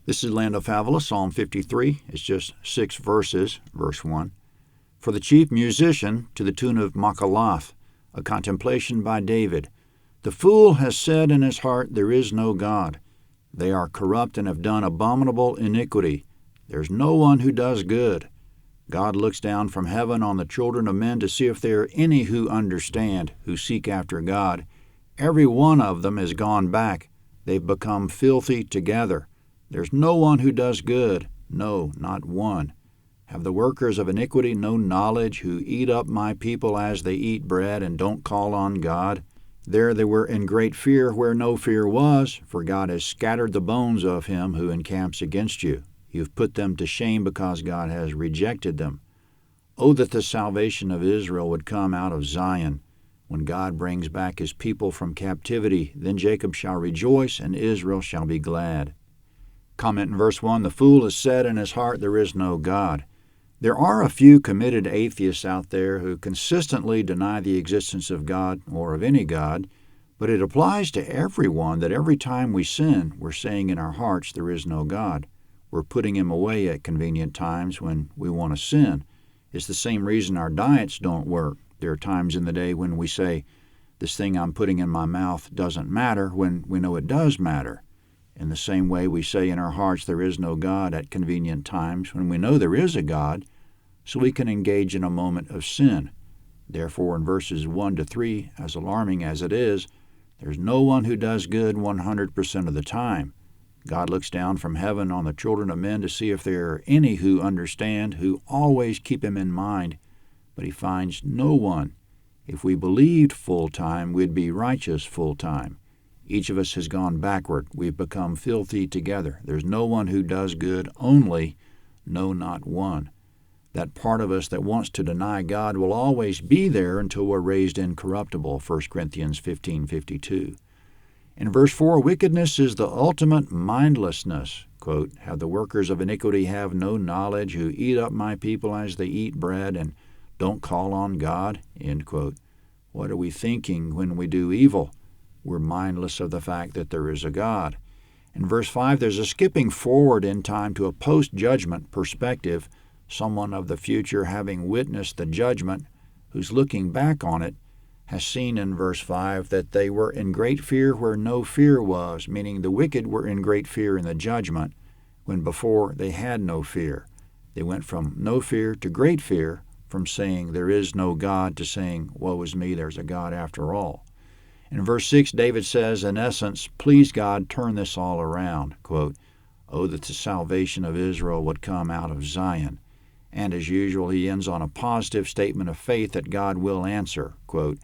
This is Lando Fabula, Psalm 53. It's just 6 verses. Verse 1. For the chief musician, to the tune of Machalath, a contemplation by David. The fool has said in his heart, there is no God. They are corrupt and have done abominable iniquity. There's no one who does good. God looks down from heaven on the children of men to see if there are any who understand, who seek after God. Every one of them has gone back. They've become filthy together. There's no one who does good, no, not one. Have the workers of iniquity no knowledge, who eat up my people as they eat bread and don't call on God? There they were in great fear where no fear was, for God has scattered the bones of him who encamps against you. You've put them to shame because God has rejected them. Oh, that the salvation of Israel would come out of Zion. When God brings back his people from captivity, then Jacob shall rejoice and Israel shall be glad. Comment in verse 1, the fool has said in his heart, there is no God. There are a few committed atheists out there who consistently deny the existence of God or of any God, but it applies to everyone that every time we sin, we're saying in our hearts there is no God. We're putting him away at convenient times when we want to sin. It's the same reason our diets don't work. There are times in the day when we say, this thing I'm putting in my mouth doesn't matter, when we know it does matter. In the same way, we say in our hearts there is no God at convenient times when we know there is a God, so we can engage in a moment of sin. Therefore, in verses 1 to 3, as alarming as it is, there's no one who does good 100% of the time. God looks down from heaven on the children of men to see if there are any who understand, who always keep him in mind, but he finds no one. If we believed full time, we'd be righteous full time. Each of us has gone backward. We've become filthy together. There's no one who does good, only, no, not one. That part of us that wants to deny God will always be there until we're raised incorruptible, 1 Corinthians 15:52. In verse 4, wickedness is the ultimate mindlessness. Quote, have the workers of iniquity have no knowledge, who eat up my people as they eat bread and don't call on God? End quote. What are we thinking when we do evil? We're mindless of the fact that there is a God. In verse 5, there's a skipping forward in time to a post-judgment perspective, someone of the future having witnessed the judgment, who's looking back on it, has seen in verse 5 that they were in great fear where no fear was, meaning the wicked were in great fear in the judgment, when before they had no fear. They went from no fear to great fear, from saying there is no God to saying, woe is me, there's a God after all. In verse 6, David says, in essence, please God, turn this all around. Quote, oh, that the salvation of Israel would come out of Zion. And as usual, he ends on a positive statement of faith that God will answer. Quote,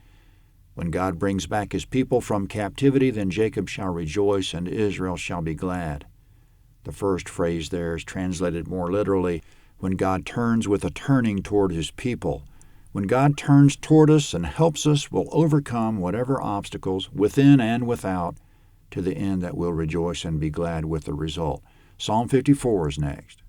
when God brings back his people from captivity, then Jacob shall rejoice and Israel shall be glad. The first phrase there is translated more literally, when God turns with a turning toward his people. When God turns toward us and helps us, we'll overcome whatever obstacles, within and without, to the end that we'll rejoice and be glad with the result. Psalm 54 is next.